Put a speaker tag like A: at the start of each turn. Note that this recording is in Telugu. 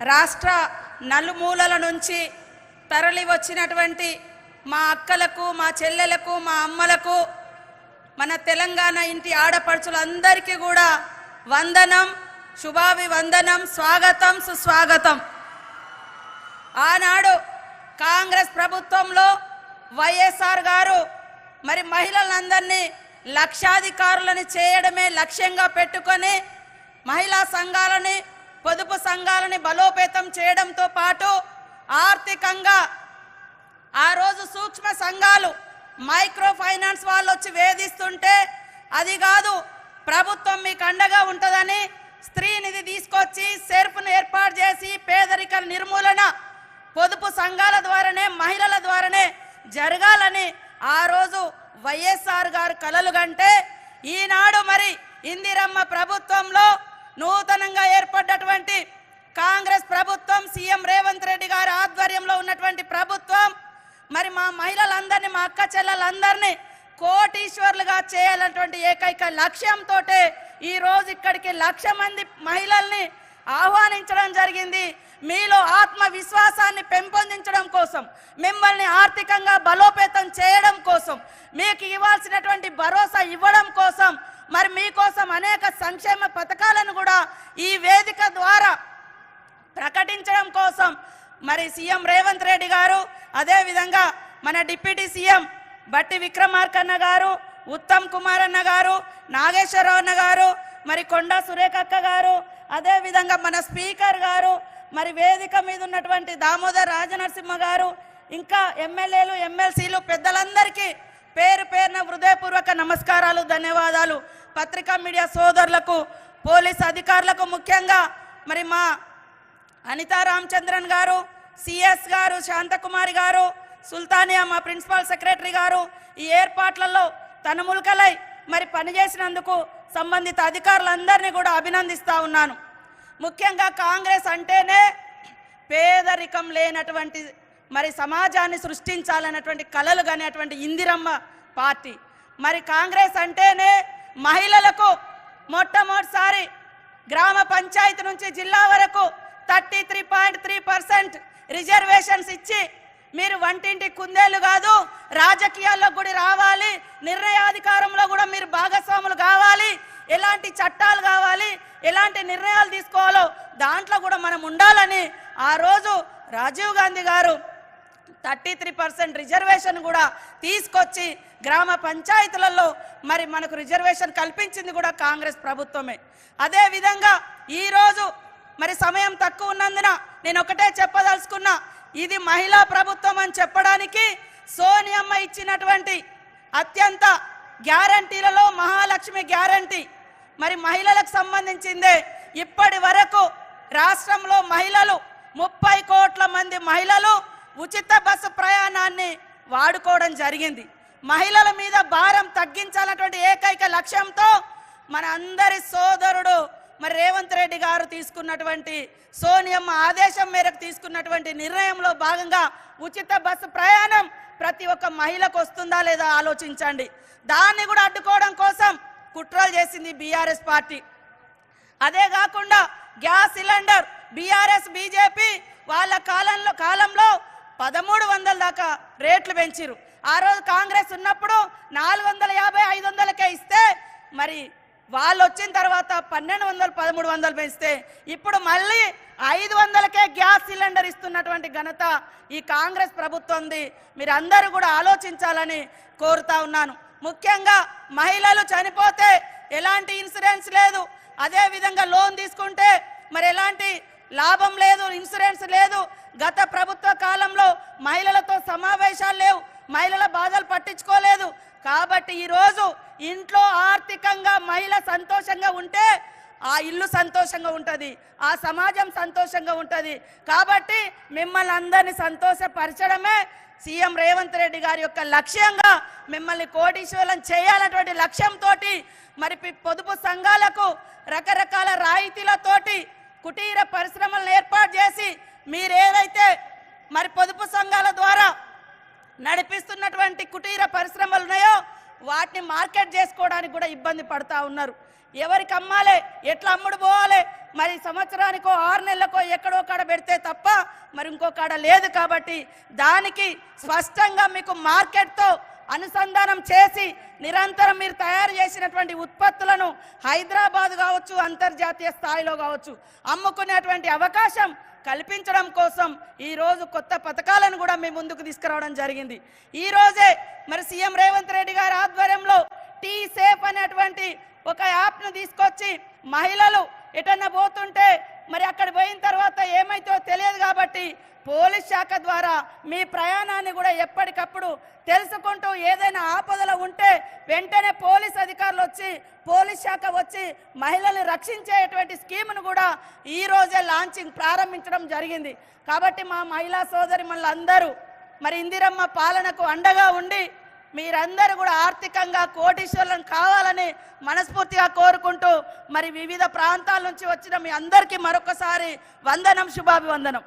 A: రాష్ట్ర నలుమూలల నుంచి తరలి వచ్చినటువంటి మా అక్కలకు, మా చెల్లెలకు, మా అమ్మలకు, మన తెలంగాణ ఇంటి ఆడపడుచులందరికీ కూడా వందనం, శుభాభివందనం, స్వాగతం, సుస్వాగతం. ఆనాడు కాంగ్రెస్ ప్రభుత్వంలో వైఎస్ఆర్ గారు మరి మహిళలందరినీ లక్షాధికారులను చేయడమే లక్ష్యంగా పెట్టుకొని మహిళా సంఘాలని, పొదుపు సంఘాలని బలోపేతం చేయడంతో పాటు ఆర్థికంగా ఆ రోజు సూక్ష్మ సంఘాలు, మైక్రో ఫైనాన్స్ వాళ్ళు వచ్చి వేధిస్తుంటే అది కాదు, ప్రభుత్వం మీకు అండగా ఉంటుందని స్త్రీ నిధి తీసుకొచ్చి సెర్ఫ్ను ఏర్పాటు చేసి పేదరిక నిర్మూలన పొదుపు సంఘాల ద్వారానే, మహిళల ద్వారానే జరగాలని ఆ రోజు వైఎస్ఆర్ గారు కలలు కంటే ఈనాడు మరి ఇందిరమ్మ ప్రభుత్వంలో నూతనంగా ఏర్పడ్డటువంటి కాంగ్రెస్ ప్రభుత్వం, సీఎం రేవంత్ రెడ్డి గారి ఆధ్వర్యంలో ఉన్నటువంటి ప్రభుత్వం మరి మా మహిళలందరినీ, మా అక్క చెల్లెలందరినీ కోటీశ్వర్లుగా చేయాలన్నటువంటి ఏకైక లక్ష్యంతో ఈ రోజు ఇక్కడికి 1,00,000 మంది మహిళల్ని ఆహ్వానించడం జరిగింది. మీలో ఆత్మవిశ్వాసాన్ని పెంపొందించడం కోసం, మిమ్మల్ని ఆర్థికంగా బలోపేతం చేయడం కోసం, మీకు ఇవ్వాల్సినటువంటి భరోసా ఇవ్వడం కోసం, మరి మీకోసం అనేక సంక్షేమ పథకాలను కూడా ఈ వేదిక ద్వారా ప్రకటించడం కోసం మరి సీఎం రేవంత్ రెడ్డి గారు, అదేవిధంగా మన డిప్యూటీ సీఎం బట్టి విక్రమార్కన్న గారు, ఉత్తమ్ కుమార్ అన్న గారు, నాగేశ్వరరావు అన్న గారు, మరి కొండా సురేఖక్క గారు, అదేవిధంగా మన స్పీకర్ గారు, మరి వేదిక మీద ఉన్నటువంటి దామోదర్ రాజనరసింహ గారు, ఇంకా ఎమ్మెల్యేలు, ఎమ్మెల్సీలు, పెద్దలందరికీ పేరు పేరున హృదయపూర్వక నమస్కారాలు, ధన్యవాదాలు. పత్రికా మీడియా సోదరులకు, పోలీస్ అధికారులకు, ముఖ్యంగా మరి మా అనితా రామచంద్రన్ గారు, సిఎస్ గారు, శాంతకుమారి గారు, సుల్తానియా మా ప్రిన్సిపల్ సెక్రటరీ గారు ఈ ఏర్పాట్లలో తనుములకలై మరి పనిచేసినందుకు సంబంధిత అధికారులందరినీ కూడా అభినందిస్తూ ఉన్నాను. ముఖ్యంగా కాంగ్రెస్ అంటేనే పేదరికం లేనటువంటి మరి సమాజాన్ని సృష్టించాలన్నటువంటి కలలు కనేటువంటి ఇందిరమ్మ పార్టీ. మరి కాంగ్రెస్ అంటేనే మహిళలకు మొట్టమొదటిసారి గ్రామ పంచాయతీ నుంచి జిల్లా వరకు 33.3% రిజర్వేషన్స్ ఇచ్చి మీరు వంటింటి కుందేలు కాదు, రాజకీయాల్లో కూడా రావాలి, నిర్ణయాధికారంలో కూడా మీరు భాగస్వాములు కావాలి, ఎలాంటి చట్టాలు కావాలి, ఎలాంటి నిర్ణయాలు తీసుకోవాలో దాంట్లో కూడా మనం ఉండాలని ఆ రోజు రాజీవ్ గాంధీ గారు 33% రిజర్వేషన్ కూడా తీసుకొచ్చి గ్రామ పంచాయతీలలో మరి మనకు రిజర్వేషన్ కల్పించింది కూడా కాంగ్రెస్ ప్రభుత్వమే. అదేవిధంగా ఈరోజు మరి సమయం తక్కువ ఉన్నందున నేను ఒకటే చెప్పదలుచుకున్నా, ఇది మహిళా ప్రభుత్వం అని చెప్పడానికి సోనియమ్మ ఇచ్చినటువంటి అత్యంత గ్యారంటీలలో మహాలక్ష్మి గ్యారంటీ మరి మహిళలకు సంబంధించిందే. ఇప్పటి వరకు రాష్ట్రంలో మహిళలు 30 కోట్ల మంది మహిళలు ఉచిత బస్సు ప్రయాణాన్ని వాడుకోవడం జరిగింది. మహిళల మీద భారం తగ్గించాలన్నటువంటి ఏకైక లక్ష్యంతో మన అందరి సోదరుడు మరి రేవంత్ రెడ్డి గారు తీసుకున్నటువంటి, సోనియమ్మ ఆదేశం మేరకు తీసుకున్నటువంటి నిర్ణయంలో భాగంగా ఉచిత బస్సు ప్రయాణం ప్రతి ఒక్క మహిళకు వస్తుందా లేదా ఆలోచించండి. దాన్ని కూడా అడ్డుకోవడం కోసం కుట్రలు చేసింది బీఆర్ఎస్ పార్టీ. అదే కాకుండా గ్యాస్ సిలిండర్ బీఆర్ఎస్ బీజేపీ వాళ్ళ కాలంలో 1300 దాకా రేట్లు పెంచిరు. ఆ రోజు కాంగ్రెస్ ఉన్నప్పుడు 450, 500కే ఇస్తే మరి వాళ్ళు వచ్చిన తర్వాత 1200, 1300 పెంచితే ఇప్పుడు మళ్ళీ 500కే గ్యాస్ సిలిండర్ ఇస్తున్నటువంటి ఘనత ఈ కాంగ్రెస్ ప్రభుత్వంది. మీరు అందరూ కూడా ఆలోచించాలని కోరుతా ఉన్నాను. ముఖ్యంగా మహిళలు చనిపోతే ఎలాంటి ఇన్సూరెన్స్ లేదు, అదేవిధంగా లోన్ తీసుకుంటే మరి ఎలాంటి లాభం లేదు, ఇన్సూరెన్స్ లేదు. గత ప్రభుత్వ కాలంలో మహిళలతో సమావేశాలు లేవు, మహిళల బాధలు పట్టించుకోలేదు. కాబట్టి ఈరోజు ఇంట్లో ఆర్థికంగా మహిళ సంతోషంగా ఉంటే ఆ ఇల్లు సంతోషంగా ఉంటుంది, ఆ సమాజం సంతోషంగా ఉంటుంది. కాబట్టి మిమ్మల్ని అందరినీ సంతోషపరచడమే సీఎం రేవంత్ రెడ్డి గారి యొక్క లక్ష్యంగా మిమ్మల్ని కోటీశ్వరం చేయాలన్నటువంటి లక్ష్యంతో మరి పొదుపు సంఘాలకు రకరకాల రాయితీలతోటి కుటీర పరిశ్రమలను ఏర్పాటు చేసి మీరేదైతే మరి పొదుపు సంఘాల ద్వారా నడిపిస్తున్నటువంటి కుటీర పరిశ్రమలు ఉన్నాయో వాటిని మార్కెట్ చేసుకోవడానికి కూడా ఇబ్బంది పడతా ఉన్నారు. ఎవరికి అమ్మాలి, ఎట్లా అమ్ముడు పోవాలి, మరి సంవత్సరానికో 6 నెలలకో ఎక్కడో కాడ పెడితే తప్ప మరి ఇంకో కాడ లేదు. కాబట్టి దానికి స్పష్టంగా మీకు మార్కెట్తో అనుసంధానం చేసి నిరంతరం మీరు తయారు చేసినటువంటి ఉత్పత్తులను హైదరాబాద్ కావచ్చు, అంతర్జాతీయ స్థాయిలో కావచ్చు అమ్ముకునేటువంటి అవకాశం కల్పించడం కోసం ఈరోజు కొత్త పథకాలను కూడా మీ ముందుకు తీసుకురావడం జరిగింది. ఈరోజే మరి సీఎం రేవంత్ రెడ్డి గారి ఆధ్వర్యంలో టీ సేఫ్ అనేటువంటి ఒక యాప్ను తీసుకొచ్చి మహిళలు ఎటన్నా పోతుంటే మరి అక్కడ పోయిన తర్వాత ఏమైతో తెలియదు కాబట్టి పోలీస్ శాఖ ద్వారా మీ ప్రయాణాన్ని కూడా ఎప్పటికప్పుడు తెలుసుకుంటూ ఏదైనా ఆపదలు ఉంటే వెంటనే పోలీస్ అధికారులు వచ్చి పోలీస్ శాఖ వచ్చి మహిళల్ని రక్షించేటువంటి స్కీమ్ను కూడా ఈ రోజే లాంచింగ్ ప్రారంభించడం జరిగింది. కాబట్టి మా మహిళా సోదరిమణులందరూ మరి ఇందిరమ్మ పాలనకు అండగా ఉండి మీరందరూ కూడా ఆర్థికంగా కోటీశ్వరులను కావాలని మనస్ఫూర్తిగా కోరుకుంటూ మరి వివిధ ప్రాంతాల నుంచి వచ్చిన మీ అందరికీ మరొకసారి వందనం, శుభాభివందనం.